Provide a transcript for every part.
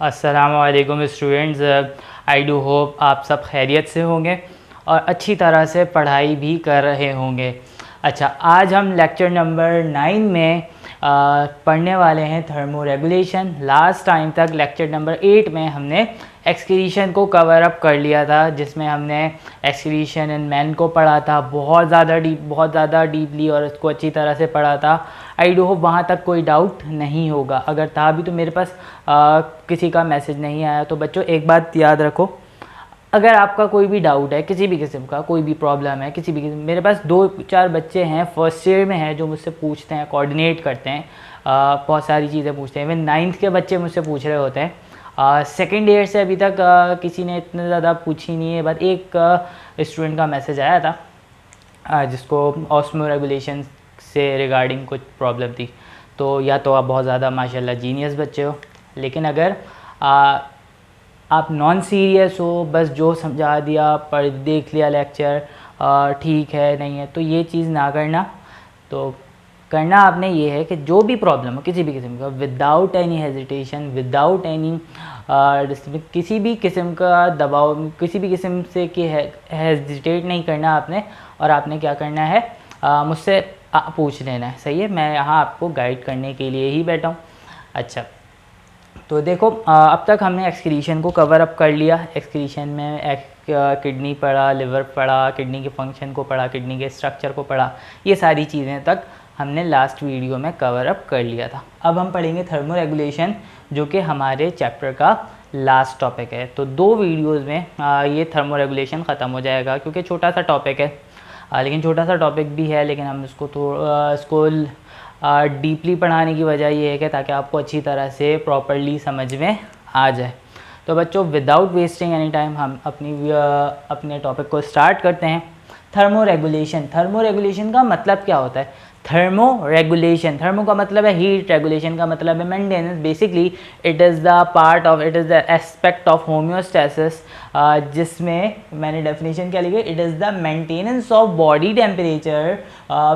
अस्सलामुअलैकुम students, I do hope आप सब खैरियत से होंगे और अच्छी तरह से पढ़ाई भी कर रहे होंगे। अच्छा, आज हम लेक्चर नंबर 9 में पढ़ने वाले हैं थर्मो रेगुलेशन। लास्ट टाइम तक लेक्चर नंबर 8 में हमने एक्सक्रीशन को कवर अप कर लिया था, जिसमें हमने एक्सक्रीशन इन मैन को पढ़ा था बहुत ज़्यादा डीपली और इसको अच्छी तरह से पढ़ा था। आई डू होप वहाँ तक कोई डाउट नहीं होगा। अगर था भी तो मेरे पास किसी का मैसेज नहीं आया। तो बच्चों एक बात याद रखो, अगर आपका कोई भी डाउट है, किसी भी किस्म का कोई भी प्रॉब्लम है, किसी भी किस्म, मेरे पास 2-4 बच्चे हैं फर्स्ट ईयर में हैं जो मुझसे पूछते हैं, कोऑर्डिनेट करते हैं, बहुत सारी चीज़ें पूछते हैं। इवन 9th के बच्चे मुझसे पूछ रहे होते हैं। सेकेंड ईयर से अभी तक किसी ने इतने ज़्यादा पूछी नहीं है। बस एक स्टूडेंट का मैसेज आया था जिसको ऑस्मो रेगुलेशन से रिगार्डिंग कुछ प्रॉब्लम थी। तो या तो आप बहुत ज़्यादा माशाल्लाह जीनियस बच्चे हो, लेकिन अगर आप नॉन सीरियस हो, बस जो समझा दिया, पढ़ देख लिया लेक्चर, ठीक है नहीं है, तो ये चीज़ ना करना। तो करना आपने ये है कि जो भी प्रॉब्लम हो किसी भी किस्म का, without any hesitation, without any किसी भी किस्म का दबाव, किसी भी किस्म से कि हेजिटेट नहीं करना आपने, और आपने क्या करना है, मुझसे पूछ लेना है। सही है, मैं यहाँ आपको गाइड करने के लिए ही बैठा हूँ। अच्छा, तो देखो अब तक हमने एक्सक्रीशन को कवर अप कर लिया। एक्सक्रीशन में किडनी पढ़ा, लिवर पढ़ा, किडनी के फंक्शन को पढ़ा, किडनी के स्ट्रक्चर को पढ़ा, ये सारी चीज़ें तक हमने लास्ट वीडियो में कवर अप कर लिया था। अब हम पढ़ेंगे थर्मो रेगुलेशन, जो कि हमारे चैप्टर का लास्ट टॉपिक है। तो 2 वीडियोज़ में ये थर्मो रेगुलेशन ख़त्म हो जाएगा, क्योंकि छोटा सा टॉपिक है, लेकिन छोटा सा टॉपिक भी है, लेकिन हम इसको डीपली पढ़ाने की वजह ये है कि ताकि आपको अच्छी तरह से प्रॉपर्ली समझ में आ जाए। तो बच्चों विदाउट वेस्टिंग एनी टाइम हम अपने टॉपिक को स्टार्ट करते हैं। Thermo regulation. थर्मो रेगुलेशन का मतलब क्या होता है? थर्मो रेगुलेशन, थर्मो का मतलब है हीट, रेगुलेशन का मतलब है maintenance. Basically it is the aspect of homeostasis, जिसमें मैंने डेफिनेशन क्या लिखी, it is the maintenance of body temperature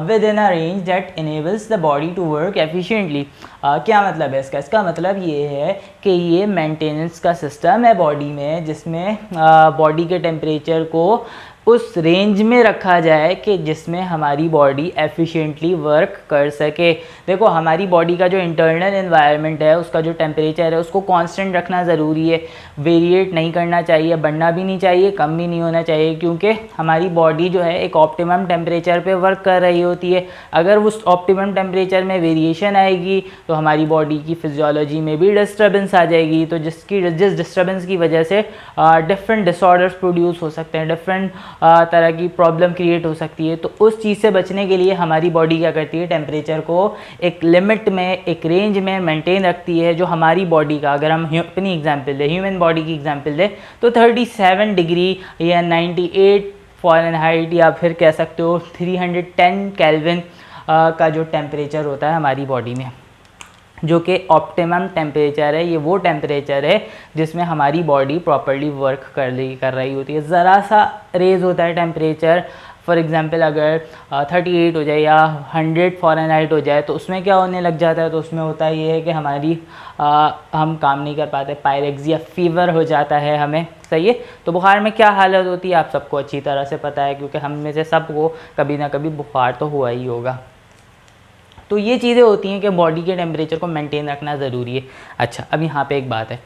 within a range that enables the body to work efficiently. क्या मतलब है इसका? इसका मतलब ये है कि ये मेंटेनेंस का सिस्टम है बॉडी में, जिसमें बॉडी के टेम्परेचर को उस रेंज में रखा जाए कि जिसमें हमारी बॉडी एफिशिएंटली वर्क कर सके। देखो, हमारी बॉडी का जो इंटरनल एनवायरनमेंट है, उसका जो टेम्परेचर है, उसको कांस्टेंट रखना ज़रूरी है। वेरिएट नहीं करना चाहिए, बढ़ना भी नहीं चाहिए, कम भी नहीं होना चाहिए, क्योंकि हमारी बॉडी जो है एक ऑप्टिमम टेम्परेचर पे वर्क कर रही होती है। अगर उस ऑप्टिमम टेम्परेचर में वेरिएशन आएगी तो हमारी बॉडी की फिजियोलॉजी में भी डिस्टर्बेंस आ जाएगी। तो जिस डिस्टर्बेंस की वजह से डिफरेंट डिसऑर्डर्स प्रोड्यूस हो सकते हैं, डिफरेंट तरह की प्रॉब्लम क्रिएट हो सकती है। तो उस चीज़ से बचने के लिए हमारी बॉडी क्या करती है, टेम्परेचर को एक लिमिट में, एक रेंज में मेंटेन रखती है। जो हमारी बॉडी का, अगर हम अपनी एग्जांपल दें, ह्यूमन बॉडी की एग्जांपल दें, तो 37 डिग्री या 98 फ़ारेनहाइट, या फिर कह सकते हो 310 केल्विन का जो टेम्परेचर होता है हमारी बॉडी में, जो कि ऑप्टिमम टेम्परेचर है। ये वो टेम्परेचर है जिसमें हमारी बॉडी प्रॉपर्ली वर्क कर रही होती है। ज़रा सा रेज होता है टेम्परेचर, फॉर एग्जांपल अगर 38 हो जाए या 100 फ़ारेनहाइट हो जाए, तो उसमें क्या होने लग जाता है, तो उसमें होता ये है कि हम काम नहीं कर पाते, पायरेक्सिया फीवर हो जाता है हमें। सही है, तो बुखार में क्या हालत होती है आप सबको अच्छी तरह से पता है, क्योंकि हम में से सबको कभी ना कभी बुखार तो हुआ ही होगा। तो ये चीज़ें होती हैं कि बॉडी के टेम्परेचर को मेंटेन रखना ज़रूरी है। अच्छा, अब यहाँ पे एक बात है,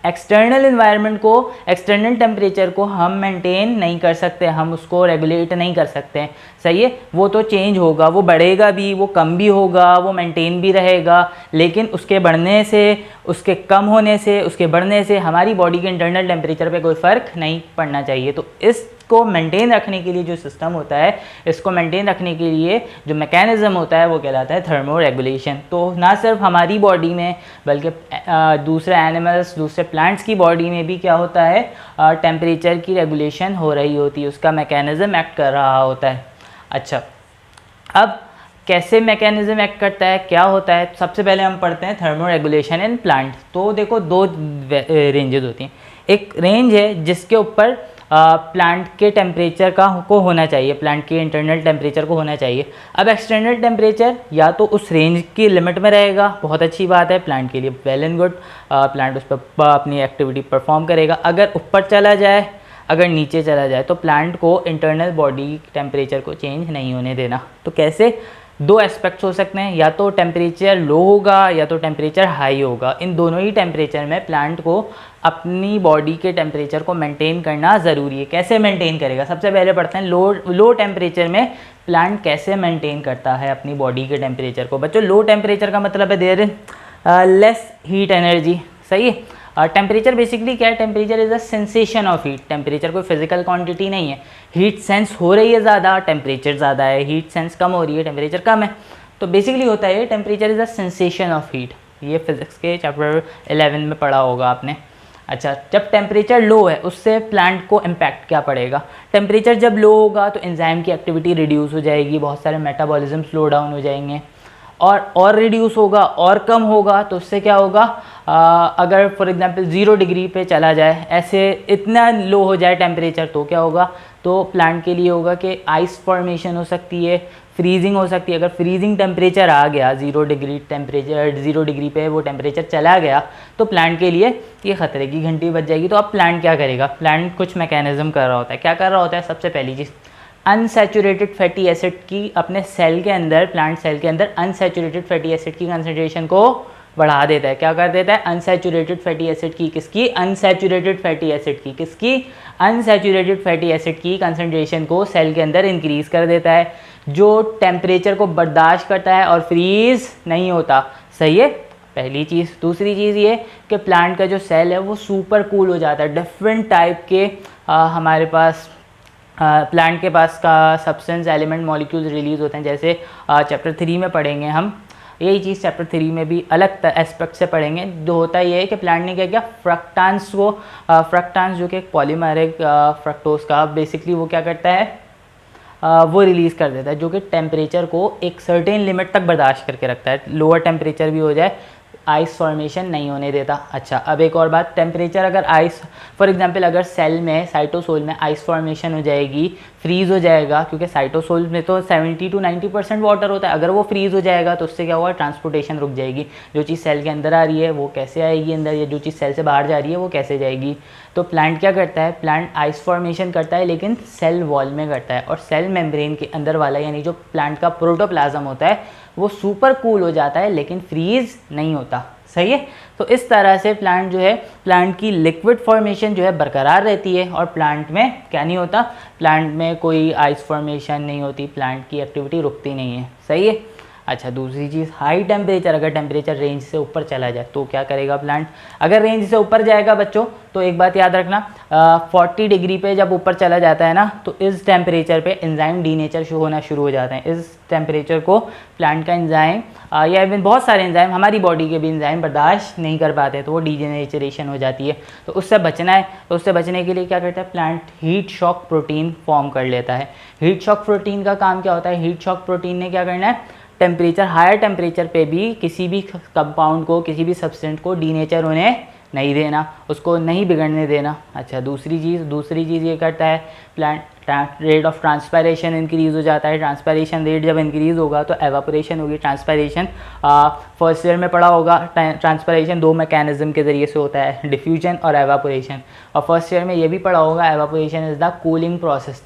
एक्सटर्नल एनवायरनमेंट को, एक्सटर्नल टेम्परेचर को हम मेंटेन नहीं कर सकते, हम उसको रेगुलेट नहीं कर सकते हैं। सही है, वो तो चेंज होगा, वो बढ़ेगा भी, वो कम भी होगा, वो मेंटेन भी रहेगा, लेकिन उसके बढ़ने से, उसके कम होने से, उसके बढ़ने से हमारी बॉडी के इंटरनल टेम्परेचर पे कोई फ़र्क नहीं पड़ना चाहिए। तो इसको मेंटेन रखने के लिए जो सिस्टम होता है, इसको मेंटेन रखने के लिए जो मैकेनिज़्म होता है, वो कहलाता है थर्मो रेगुलेशन। तो ना सिर्फ हमारी बॉडी में, बल्कि दूसरे एनिमल्स, दूसरे प्लांट्स की बॉडी में भी क्या होता है, टेम्परेचर की रेगुलेशन हो रही होती है, उसका मैकेनिज़्म एक्ट कर रहा होता है। अच्छा, अब कैसे मैकेनिज़्म एक्ट करता है, क्या होता है? सबसे पहले हम पढ़ते हैं थर्मो रेगुलेशन इन प्लांट। तो देखो 2 रेंजेस होती हैं। एक रेंज है जिसके ऊपर प्लांट के टेम्परेचर को होना चाहिए, प्लांट के इंटरनल टेम्परेचर को होना चाहिए। अब एक्सटर्नल टेम्परेचर या तो उस रेंज की लिमिट में रहेगा, बहुत अच्छी बात है, प्लांट के लिए वेल एंड गुड, प्लांट उस पर अपनी एक्टिविटी परफॉर्म करेगा। अगर ऊपर चला जाए, अगर नीचे चला जाए, तो प्लांट को इंटरनल बॉडी टेम्परेचर को चेंज नहीं होने देना। तो कैसे, दो एस्पेक्ट्स हो सकते हैं, या तो टेम्परेचर लो होगा या तो टेम्परेचर हाई होगा। इन दोनों ही टेम्परेचर में प्लांट को अपनी बॉडी के टेम्परेचर को मेंटेन करना ज़रूरी है। कैसे मेंटेन करेगा, सबसे पहले पढ़ते हैं लो टेम्परेचर में प्लांट कैसे मेंटेन करता है अपनी बॉडी के टेम्परेचर को। बच्चों, लो टेम्परेचर का मतलब है देयर लेस हीट एनर्जी, सही है। टेम्परेचर बेसिकली क्या है, temperature is a sensation of heat. Temperature कोई फिजिकल क्वांटिटी नहीं है, हीट सेंस हो रही है ज़्यादा, टेम्परेचर ज़्यादा है, हीट सेंस कम हो रही है, टेम्परेचर कम है। तो बेसिकली होता है temperature is a sensation of heat. ये फिजिक्स के चैप्टर 11 में पढ़ा होगा आपने। अच्छा, जब टेम्परेचर लो है उससे प्लांट को इम्पैक्ट क्या पड़ेगा। टेम्परेचर जब लो होगा तो एंजाइम की एक्टिविटी रिड्यूस हो जाएगी, बहुत सारे मेटाबॉलिज्म स्लो डाउन हो जाएंगे, और रिड्यूस होगा और कम होगा। तो उससे क्या होगा, अगर फॉर एग्जांपल 0 डिग्री पे चला जाए, ऐसे इतना लो हो जाए टेम्परेचर, तो क्या होगा, तो प्लांट के लिए होगा कि आइस फॉर्मेशन हो सकती है, फ्रीजिंग हो सकती है। अगर फ्रीजिंग टेम्परेचर आ गया, 0 डिग्री टेम्परेचर, 0 डिग्री पे वो टेम्परेचर चला गया, तो प्लांट के लिए ये खतरे की घंटी बज जाएगी। तो अब प्लांट क्या करेगा, प्लांट कुछ मैकेनिज्म कर रहा होता है। क्या कर रहा होता है, सबसे पहली चीज़, अनसैचुरेटेड फैटी एसिड की अपने सेल के अंदर, प्लांट सेल के अंदर अनसैचुरेटेड फैटी एसिड की कंसंट्रेशन को बढ़ा देता है। क्या कर देता है, अनसैचुरेटेड फैटी एसिड की, किसकी, अनसैचुरेटेड फैटी एसिड की, किसकी, अनसैचुरेटेड फैटी एसिड की कंसंट्रेशन को सेल के अंदर इंक्रीज कर देता है, जो टेम्परेचर को बर्दाश्त करता है और फ्रीज नहीं होता। सही है, पहली चीज़। दूसरी चीज़ ये कि प्लांट का जो सेल है वो सुपर कूल हो जाता है। डिफरेंट टाइप के हमारे पास प्लांट के पास का सब्सटेंस, एलिमेंट, मॉलिक्यूल्स रिलीज होते हैं। जैसे चैप्टर 3 में पढ़ेंगे हम, यही चीज़ चैप्टर 3 में भी अलग एस्पेक्ट से पढ़ेंगे। जो होता ये है कि प्लांट ने क्या किया, फ्रक्टांस को, फ्रक्टांस जो कि एक पॉलीमर है फ्रक्टोज का, बेसिकली वो क्या करता है, वो रिलीज़ कर देता है, जो कि टेम्परेचर को एक सर्टेन लिमिट तक बर्दाश्त करके रखता है। लोअर टेम्परेचर भी हो जाए, आइस फॉर्मेशन नहीं होने देता। अच्छा, अब एक और बात, टेम्परेचर अगर आइस, फॉर एग्जांपल अगर सेल में, साइटोसोल में आइस फॉर्मेशन हो जाएगी, फ्रीज़ हो जाएगा, क्योंकि साइटोसोल में तो 70 to 90% वाटर होता है। अगर वो फ्रीज़ हो जाएगा तो उससे क्या होगा, ट्रांसपोर्टेशन रुक जाएगी। जो चीज़ सेल के अंदर आ रही है वो कैसे आएगी अंदर, या जो चीज़ सेल से बाहर जा रही है वो कैसे जाएगी। तो प्लांट क्या करता है, प्लांट आइस फॉर्मेशन करता है, लेकिन सेल वॉल में करता है, और सेल मेम्ब्रेन के अंदर वाला, यानी जो प्लांट का प्रोटोप्लाज्म होता है, वो सुपर कूल हो जाता है, लेकिन फ्रीज नहीं होता। सही है। तो इस तरह से प्लांट जो है, प्लांट की लिक्विड फॉर्मेशन जो है बरकरार रहती है, और प्लांट में क्या नहीं होता, प्लांट में कोई आइस फॉर्मेशन नहीं होती, प्लांट की एक्टिविटी रुकती नहीं है। सही है। अच्छा, दूसरी चीज़, हाई टेम्परेचर, अगर टेम्परेचर रेंज से ऊपर चला जाए तो क्या करेगा प्लांट। अगर रेंज से ऊपर जाएगा बच्चों, तो एक बात याद रखना, 40 डिग्री पे जब ऊपर चला जाता है ना, तो इस टेम्परेचर पे एंजाइम डीनेचर होना शुरू हो जाते हैं। इस टेम्परेचर को प्लांट का एंजाइम या इवन बहुत सारे एंजाइम, हमारी बॉडी के भी एंजाइम बर्दाश्त नहीं कर पाते, तो वो डीजेनेचरेशन हो जाती है। तो उससे बचना है, तो उससे बचने के लिए क्या करता है plant, heat shock protein form कर लेता है। हीट शॉक प्रोटीन का काम क्या होता है, हीट शॉक प्रोटीन ने क्या करना है, टेम्परेचर, हायर टेम्परेचर पे भी किसी भी कंपाउंड को, किसी भी सब्सटेंस को डीनेचर होने नहीं देना, उसको नहीं बिगड़ने देना। अच्छा, दूसरी चीज़ ये करता है plant, rate of transpiration increase हो जाता है। ट्रांसपायरेशन रेट जब इंक्रीज़ होगा तो एवापोरेशन होगी। ट्रांसपायरेशन फर्स्ट ईयर में पढ़ा होगा, ट्रांसपायरेशन दो मैकेनिज्म के ज़रिए से होता है, डिफ्यूजन और एवापोरेशन। और फर्स्ट ईयर में ये भी पढ़ा होगा, evaporation is the cooling process.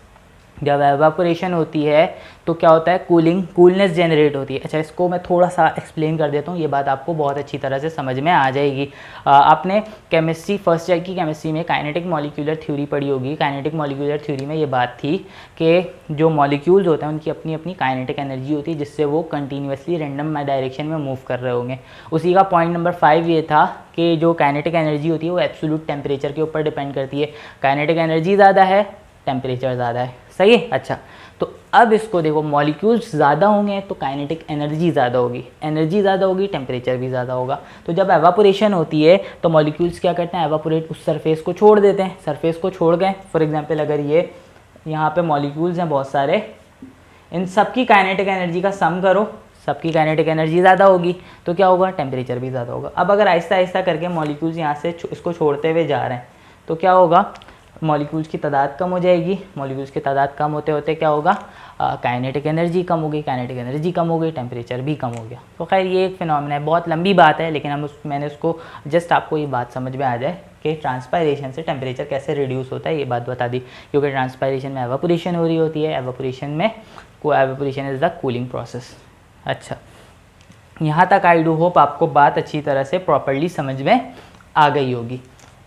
जब एवापोरेशन होती है तो क्या होता है, कूलनेस जनरेट होती है। अच्छा, इसको मैं थोड़ा सा एक्सप्लेन कर देता हूँ, ये बात आपको बहुत अच्छी तरह से समझ में आ जाएगी। आपने केमिस्ट्री, फर्स्ट ईयर की केमिस्ट्री में काइनेटिक मॉलिक्यूलर थ्योरी पढ़ी होगी। काइनेटिक मॉलिक्यूलर थ्योरी में ये बात थी कि जो मॉलिक्यूल्स होते हैं उनकी अपनी अपनी काइनेटिक एनर्जी होती है, जिससे वो कंटिन्यूसली रैंडम डायरेक्शन में मूव कर रहे होंगे। उसी का पॉइंट नंबर 5 ये था कि जो काइनेटिक एनर्जी होती है वो एब्सोल्यूट टेम्परेचर के ऊपर डिपेंड करती है। काइनेटिक एनर्जी ज़्यादा है, टेम्परेचर ज़्यादा है। सही है। अच्छा, तो अब इसको देखो, मॉलिक्यूल्स ज़्यादा होंगे तो काइनेटिक एनर्जी ज़्यादा होगी, एनर्जी ज़्यादा होगी, टेम्परेचर भी ज़्यादा होगा। तो जब एवापोरेशन होती है तो मॉलिक्यूल्स क्या करते हैं, एवापोरेट, उस सरफेस को छोड़ देते हैं। सरफेस को छोड़ गए, फॉर एग्जांपल अगर ये यहाँ पे मॉलिक्यूल्स हैं बहुत सारे, इन सब की काइनेटिक एनर्जी का सम करो, सबकी काइनेटिक एनर्जी ज़्यादा होगी तो क्या होगा, टेम्परेचर भी ज़्यादा होगा। अब अगर आहिस्ता आहिस्ता करके मॉलिक्यूल्स यहाँ से इसको छोड़ते हुए जा रहे हैं तो क्या होगा, मॉलिक्यूल्स की तादाद कम हो जाएगी, मॉलिक्यूल्स की तादाद कम होते होते क्या होगा, काइनेटिक एनर्जी कम होगी, काइनेटिक एनर्जी कम हो गई, टेम्परेचर भी कम हो गया। तो खैर ये एक फिनोमेना है, बहुत लंबी बात है, लेकिन मैंने उसको जस्ट आपको ये बात समझ में आ जाए कि ट्रांसपायरेशन से टेम्परेचर कैसे रिड्यूस होता है, ये बात बता दी। क्योंकि ट्रांसपायरेशन में एवापोरेशन हो रही होती है, evaporation is the cooling process. अच्छा, यहाँ तक आई डू होप आपको बात अच्छी तरह से प्रॉपर्ली समझ में आ गई होगी।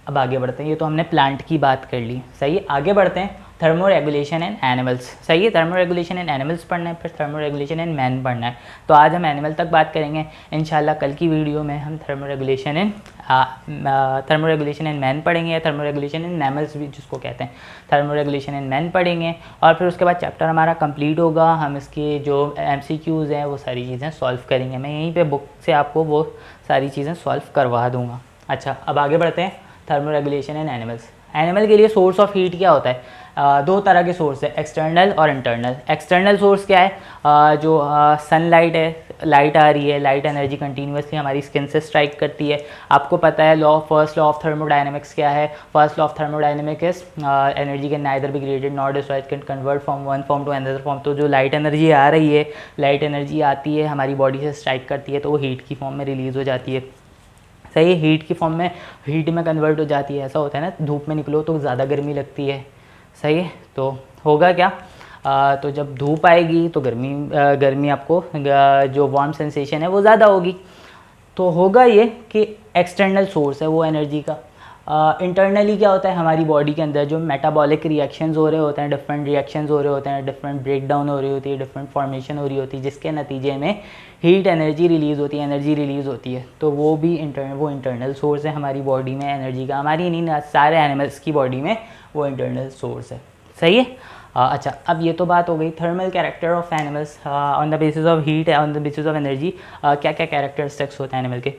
अब आगे बढ़ते हैं, ये तो हमने प्लांट की बात कर ली, सही है। आगे बढ़ते हैं, थर्मो रेगुलेशन इन एनिमल्स, सही है। थर्मो रेगुलेशन इन एनिमल्स पढ़ना है, फिर थर्मो रेगुलेशन इन मैन पढ़ना है। तो आज हम एनिमल तक बात करेंगे, इंशाल्लाह कल की वीडियो में हम थर्मो रेगुलेशन इन मैन पढ़ेंगे, या थर्मो रेगुलेशन इन मैमल्स भी जिसको कहते हैं, थर्मो रेगुलेशन इन मैन पढ़ेंगे। और फिर उसके बाद चैप्टर हमारा कंप्लीट होगा, हम इसके जो MCQs हैं वो सारी चीज़ें सॉल्व करेंगे। मैं यहीं पर बुक से आपको वो सारी चीज़ें सॉल्व करवा दूँगा। अच्छा, अब आगे बढ़ते हैं, thermo regulation in animals. Animal के लिए सोर्स ऑफ हीट क्या होता है, दो तरह के सोर्स है, एक्सटर्नल और इंटरनल। एक्सटर्नल सोर्स क्या है, जो सनलाइट है, लाइट आ रही है, लाइट एनर्जी कंटिन्यूसली हमारी स्किन से स्ट्राइक करती है। आपको पता है फर्स्ट लॉ ऑफ थर्मोडायनेमिक्स क्या है, first law of thermodynamics energy can neither be created not destroyed, can convert from one form to another form. तो जो लाइट एनर्जी आ रही है, लाइट एनर्जी आती है हमारी बॉडी से स्ट्राइक करती है, तो वो हीट की फॉर्म में रिलीज़ हो जाती है, सही है। हीट की फॉर्म में हीट में कन्वर्ट हो जाती है। ऐसा होता है ना, धूप में निकलो तो ज़्यादा गर्मी लगती है, सही है। तो होगा क्या, तो जब धूप आएगी तो गर्मी आपको जो वार्म सेंसेशन है वो ज़्यादा होगी। तो होगा ये कि एक्सटर्नल सोर्स है वो एनर्जी का। इंटरनली क्या होता है, हमारी बॉडी के अंदर जो मेटाबॉलिक रिएक्शंस हो रहे होते हैं, डिफरेंट रिएक्शंस हो रहे होते हैं, डिफरेंट ब्रेकडाउन हो रही होती है, डिफरेंट फॉर्मेशन हो रही होती है, जिसके नतीजे में हीट एनर्जी रिलीज़ होती है, एनर्जी रिलीज़ होती है। तो वो भी इंटरनल सोर्स है हमारी बॉडी में एनर्जी का, हमारी नहीं, सारे एनिमल्स की बॉडी में वो इंटरनल सोर्स है, सही है। अच्छा, अब ये तो बात हो गई thermal character of animals on the basis of heat, on the basis of energy, क्या क्या कैरेक्टरिस्टिक्स होते हैं एनिमल के।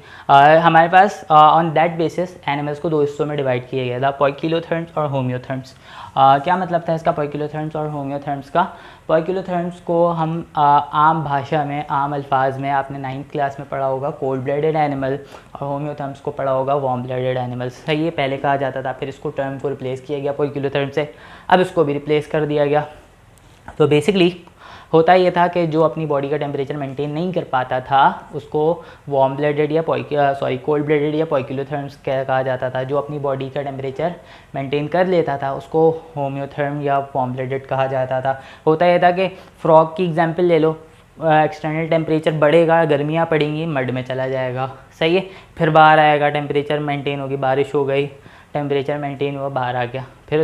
हमारे pass on that basis animals को दो हिस्सों में डिवाइड किया गया था, पोइकिलोथर्म्स और होम्योथर्म्स। क्या मतलब था इसका, पोइकिलोथर्म्स और होम्योथर्म्स का। पोइकिलोथर्म्स को हम आम भाषा में, आम अल्फाज में आपने 9th क्लास में पढ़ा होगा कोल्ड ब्लडेड एनिमल, और होम्योथर्म्स को पढ़ा होगा वार्म ब्लडेड एनिमल्स, सही है। पहले कहा जाता था, फिर इसको टर्म को रिप्लेस किया गया पोइकिलोथर्म से, अब इसको भी रिप्लेस कर दिया गया। तो बेसिकली होता ये था कि जो अपनी बॉडी का टेम्परेचर मेंटेन नहीं कर पाता था उसको वार्म ब्लडेड या कोल्ड ब्लडेड या पोइकिलोथर्म्स कहा जाता था। जो अपनी बॉडी का टेम्परेचर मेंटेन कर लेता था उसको होम्योथर्म या वार्म ब्लडेड कहा जाता था। होता यह था कि फ्रॉग की एग्जांपल ले लो, एक्सटर्नल टेम्परेचर बढ़ेगा, गर्मियाँ पड़ेंगी, मड में चला जाएगा, सही है। फिर बाहर आएगा, टेम्परेचर मेंटेन होगी, बारिश हो गई, टेम्परेचर मेंटेन हुआ, बाहर आ गया। फिर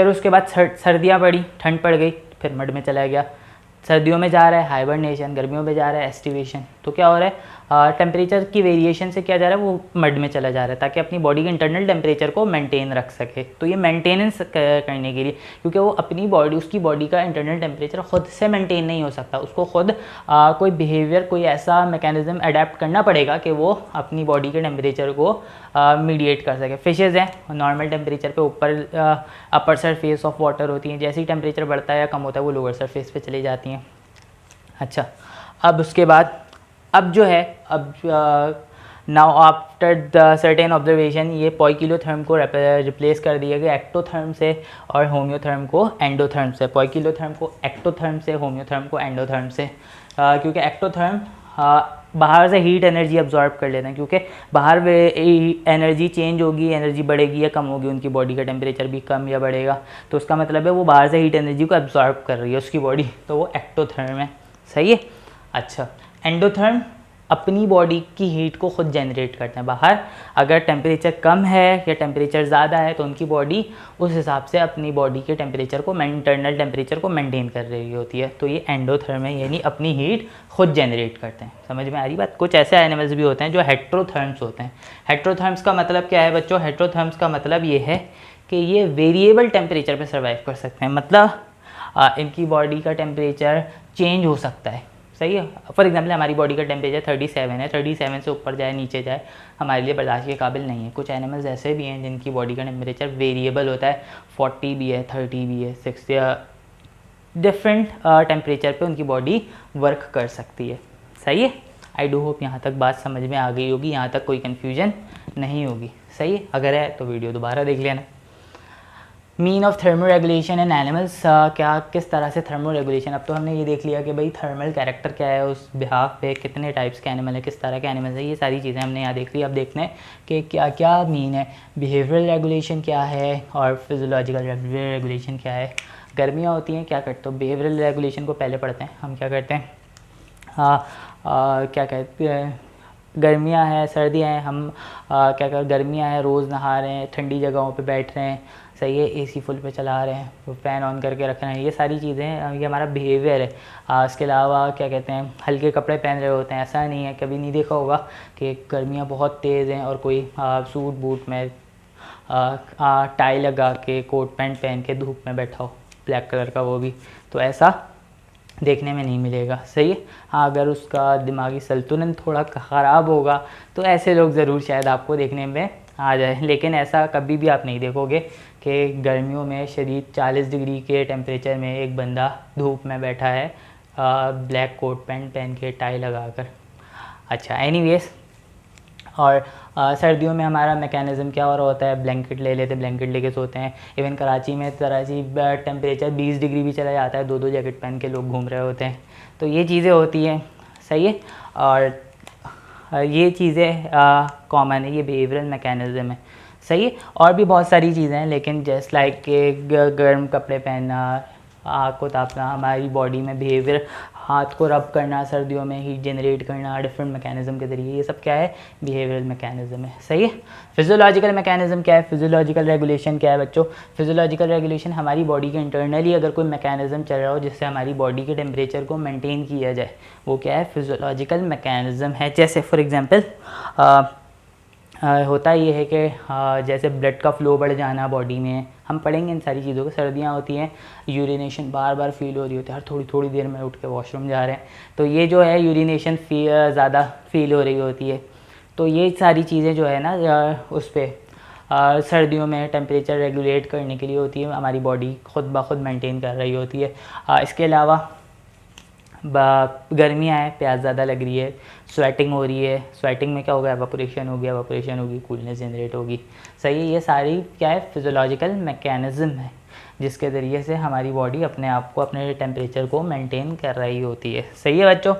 उसके बाद सर्दियाँ पड़ी, ठंड पड़ गई, फिर मड में चला गया। सर्दियों में जा रहा है हाइबरनेशन, गर्मियों में जा रहा है एस्टिवेशन। तो क्या हो रहा है, टेम्परेचर की वेरिएशन से क्या जा रहा है, वो मड में चला जा रहा है ताकि अपनी बॉडी के इंटरनल टेम्परेचर को मेंटेन रख सके। तो ये मेंटेनेंस करने के लिए, क्योंकि वो अपनी बॉडी, उसकी बॉडी का इंटरनल टेम्परेचर खुद से मेंटेन नहीं हो सकता, उसको खुद कोई बिहेवियर, कोई ऐसा मैकेनिज्म अडेप्ट करना पड़ेगा कि वो अपनी बॉडी के टेम्परेचर को मीडिएट कर सके। फिशेज़ हैं नॉर्मल टेम्परेचर पे ऊपर अपर सरफेस ऑफ वाटर होती हैं, जैसे ही टेम्परेचर बढ़ता है या कम होता है वो लोअर सरफेस पे चली जाती हैं। अच्छा, अब उसके बाद अब जो है, अब now after the certain observation ये पोइकिलोथर्म को रिप्लेस कर दिया गया एक्टोथर्म से और होम्योथर्म को एंडोथर्म से। पोइकिलोथर्म को एक्टोथर्म से, होम्योथर्म को एंडोथर्म से, क्योंकि एक्टोथर्म बाहर से हीट एनर्जी अब्जॉर्ब कर लेते हैं, क्योंकि बाहर वे एनर्जी चेंज होगी, एनर्जी बढ़ेगी या कम होगी, उनकी बॉडी का टेम्परेचर भी कम या बढ़ेगा, तो उसका मतलब है वो बाहर से हीट एनर्जी को अब्जॉर्ब कर रही है उसकी बॉडी, तो वो एक्टोथर्म है, सही है। अच्छा, एंडोथर्म अपनी बॉडी की हीट को खुद जनरेट करते हैं बाहर। अगर टेम्परेचर कम है या टेम्परेचर ज़्यादा है तो उनकी बॉडी उस हिसाब से अपनी बॉडी के टेम्परेचर को, इंटरनल टेम्परेचर को मेंटेन कर रही होती है। तो ये एंडोथर्म है, यानी अपनी हीट खुद जनरेट करते हैं। समझ में आ रही बात। कुछ ऐसे एनिमल्स भी होते हैं जो हेट्रोथर्म्स होते हैं। हेट्रोथर्म्स का मतलब क्या है बच्चों, हेट्रोथर्म्स का मतलब ये है कि ये वेरिएबल टेम्परेचर पर सर्वाइव कर सकते हैं, मतलब इनकी बॉडी का टेम्परेचर चेंज हो सकता है, सही है। फॉर एग्जांपल हमारी बॉडी का टेम्परेचर 37 है, 37 से ऊपर जाए नीचे जाए हमारे लिए बर्दाश्त के काबिल नहीं है। कुछ एनिमल्स ऐसे भी हैं जिनकी बॉडी का टेम्परेचर वेरिएबल होता है, 40 भी है, 30 भी है, 60, डिफरेंट टेम्परेचर पे उनकी बॉडी वर्क कर सकती है, सही है। आई डू होप यहाँ तक बात समझ में आ गई होगी, यहाँ तक कोई कन्फ्यूजन नहीं होगी, सही है। अगर है तो वीडियो दोबारा देख लेना। Mean of thermo regulation in animals, क्या किस तरह से थर्मो रेगुलेशन, अब तो हमने ये देख लिया कि भाई थर्मल कैरेक्टर क्या है, उस बिहाफ पे कितने टाइप्स के एनिमल है, किस तरह के एनिमल्स है, ये सारी चीज़ें हमने यहाँ देख ली। अब देखते हैं कि क्या क्या मीन है, बिहेवियरल रेगुलेशन क्या है और फिजियोलॉजिकल रेगुलेशन क्या है। गर्मियाँ होती हैं, क्या करते हो, बिहेवियरल रेगुलेशन को पहले पढ़ते हैं। हम क्या करते हैं, क्या कहते हैं, गर्मियाँ हैं सर्दियाँ हैं, हम क्या कर, गर्मियाँ हैं रोज़ नहा रहे हैं, ठंडी जगहों पे बैठ रहे हैं, सही है, एसी फुल पे चला रहे हैं, फ़ैन ऑन करके रख रहे हैं, ये सारी चीज़ें ये हमारा बिहेवियर है। इसके अलावा क्या कहते हैं, हल्के कपड़े पहन रहे होते हैं, ऐसा नहीं है, कभी नहीं देखा होगा कि गर्मियाँ बहुत तेज़ हैं और कोई सूट बूट में टाई लगा के कोट पैंट पहन के धूप में बैठा हो, ब्लैक कलर का वो भी, तो ऐसा देखने में नहीं मिलेगा, सही है। हाँ, अगर उसका दिमागी संतुलन थोड़ा ख़राब होगा तो ऐसे लोग ज़रूर शायद आपको देखने में आ जाए, लेकिन ऐसा कभी भी आप नहीं देखोगे कि गर्मियों में शदीद 40 डिग्री के टेम्परेचर में एक बंदा धूप में बैठा है ब्लैक कोट पैंट पहन के टाई लगाकर। अच्छा, एनीवेज, और सर्दियों में हमारा मैकेनिज़्म क्या हो रहा होता है, ब्लैंकेट ले लेते, ब्लैंकेट लेके सोते हैं। इवन कराची में टेम्परेचर 20 डिग्री भी चला जाता है, 2-2 जैकेट पहन के लोग घूम रहे होते हैं, तो ये चीज़ें होती हैं, सही है। और ये चीज़ें कॉमन है, ये बिहेवियरल मैकेनिज़्म है, सही है। और भी बहुत सारी चीज़ें हैं, लेकिन जस्ट लाइक के गर्म कपड़े पहनना, आग को तापना, हमारी बॉडी में बिहेवियर, हाथ को रब करना, सर्दियों में हीट जनरेट करना डिफरेंट मैकेनिज़्म के ज़रिए, ये सब क्या है, बिहेवियरल मैकेनिज़्म है, सही है। फिजियोलॉजिकल मैकेनिज़्म क्या है, फिजियोलॉजिकल रेगुलेशन क्या है बच्चों, फिजियोलॉजिकल रेगुलेशन हमारी बॉडी के इंटरनली अगर कोई मैकेनिज़्म चल रहा हो जिससे हमारी बॉडी के टेम्परेचर को मेंटेन किया जाए, वो क्या है, फिजियोलॉजिकल मैकेनिज़्म है। जैसे फॉर एग्ज़ाम्पल होता ये है कि जैसे ब्लड का फ़्लो बढ़ जाना बॉडी में, हम पढ़ेंगे इन सारी चीज़ों को। सर्दियाँ होती हैं, यूरिनेशन बार बार फील हो रही होती है, हर थोड़ी थोड़ी देर में उठ के वॉशरूम जा रहे हैं, तो ये जो है यूरिनेशन ज़्यादा फील हो रही होती है, तो ये सारी चीज़ें जो है ना उस पर सर्दियों में टेम्परेचर रेगुलेट करने के लिए होती है, हमारी बॉडी खुद ब खुद मेंटेन कर रही होती है। इसके अलावा गर्मियाँ हैं, प्यास ज़्यादा लग रही है, स्वेटिंग हो रही है, स्वेटिंग में क्या होगा, एवापोरेशन हो गया, एवापोरेशन होगी, कूलनेस जनरेट होगी, सही है। ये सारी क्या है, फिजियोलॉजिकल मैकेनिज़्म है जिसके ज़रिए से हमारी बॉडी अपने आप को, अपने टेम्परेचर को मेंटेन कर रही होती है, सही है बच्चों।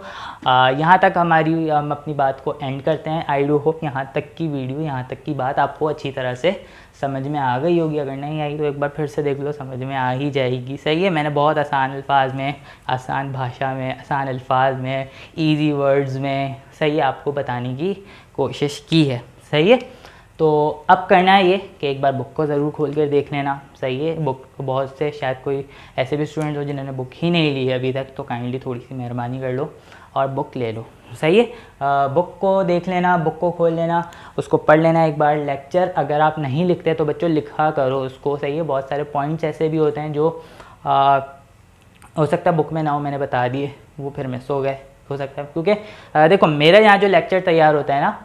यहाँ तक हम अपनी बात को एंड करते हैं। आई डू होप यहाँ तक की वीडियो, यहाँ तक की बात आपको अच्छी तरह से समझ में आ गई होगी। अगर नहीं आई तो एक बार फिर से देख लो, समझ में आ ही जाएगी, सही है। मैंने बहुत आसान अल्फाज में, आसान भाषा में, आसान अल्फाज में, ईजी वर्ड्स में, सही है, आपको बताने की कोशिश की है, सही है। तो अब करना है ये कि एक बार बुक को ज़रूर खोल कर देख लेना, सही है। बुक को बहुत से, शायद कोई ऐसे भी स्टूडेंट हो जिन्होंने बुक ही नहीं ली है अभी तक, तो काइंडली थोड़ी सी मेहरबानी कर लो और बुक ले लो, सही है। बुक को देख लेना, बुक को खोल लेना, उसको पढ़ लेना एक बार। लेक्चर अगर आप नहीं लिखते तो बच्चों लिखा करो उसको, सही है। बहुत सारे पॉइंट्स ऐसे भी होते हैं जो हो सकता है बुक में ना हो, मैंने बता दिए, वो फिर मिस हो गए, हो सकता है। क्योंकि देखो, मेरा यहाँ जो लेक्चर तैयार होता है ना,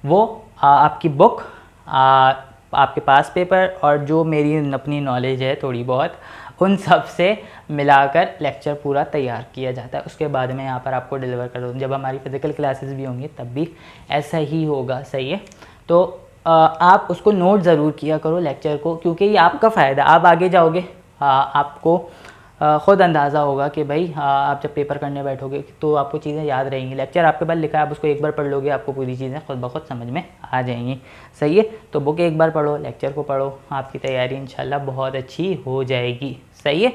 वो आपकी बुक, आपके पास पेपर और जो मेरी अपनी नॉलेज है थोड़ी बहुत, उन सब से मिलाकर लेक्चर पूरा तैयार किया जाता है। उसके बाद में यहाँ पर आपको डिलीवर कर दूँ। जब हमारी फिज़िकल क्लासेस भी होंगी तब भी ऐसा ही होगा, सही है। तो आप उसको नोट ज़रूर किया करो लेक्चर को, क्योंकि ये आपका फ़ायदा, आप आगे जाओगे, आपको ख़ुद अंदाज़ा होगा कि भाई आप जब पेपर करने बैठोगे तो आपको चीज़ें याद रहेंगी। लेक्चर आपके पास लिखा है, आप उसको एक बार पढ़ लोगे, आपको पूरी चीज़ें खुद ब खुद समझ में आ जाएंगी, सही है। तो बुक एक बार पढ़ो, लेक्चर को पढ़ो, आपकी तैयारी इंशाल्लाह बहुत अच्छी हो जाएगी, सही है।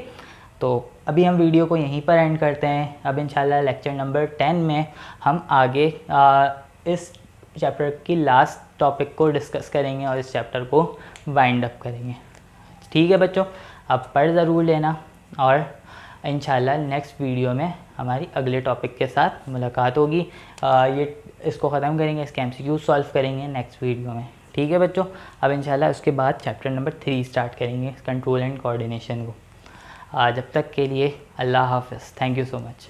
तो अभी हम वीडियो को यहीं पर एंड करते हैं। अब इंशाल्लाह लेक्चर नंबर 10 में हम आगे इस चैप्टर की लास्ट टॉपिक को डिस्कस करेंगे और इस चैप्टर को वाइंड अप करेंगे, ठीक है बच्चों। अब पढ़ ज़रूर लेना और इंशाल्लाह नेक्स्ट वीडियो में हमारी अगले टॉपिक के साथ मुलाकात होगी। ये इसको ख़त्म करेंगे, इसके MCQ सॉल्व करेंगे नेक्स्ट वीडियो में, ठीक है बच्चों। अब इंशाल्लाह उसके बाद चैप्टर नंबर 3 स्टार्ट करेंगे, कंट्रोल एंड कोऑर्डिनेशन को। जब तक के लिए अल्लाह हाफ़िज़, थैंक यू सो मच।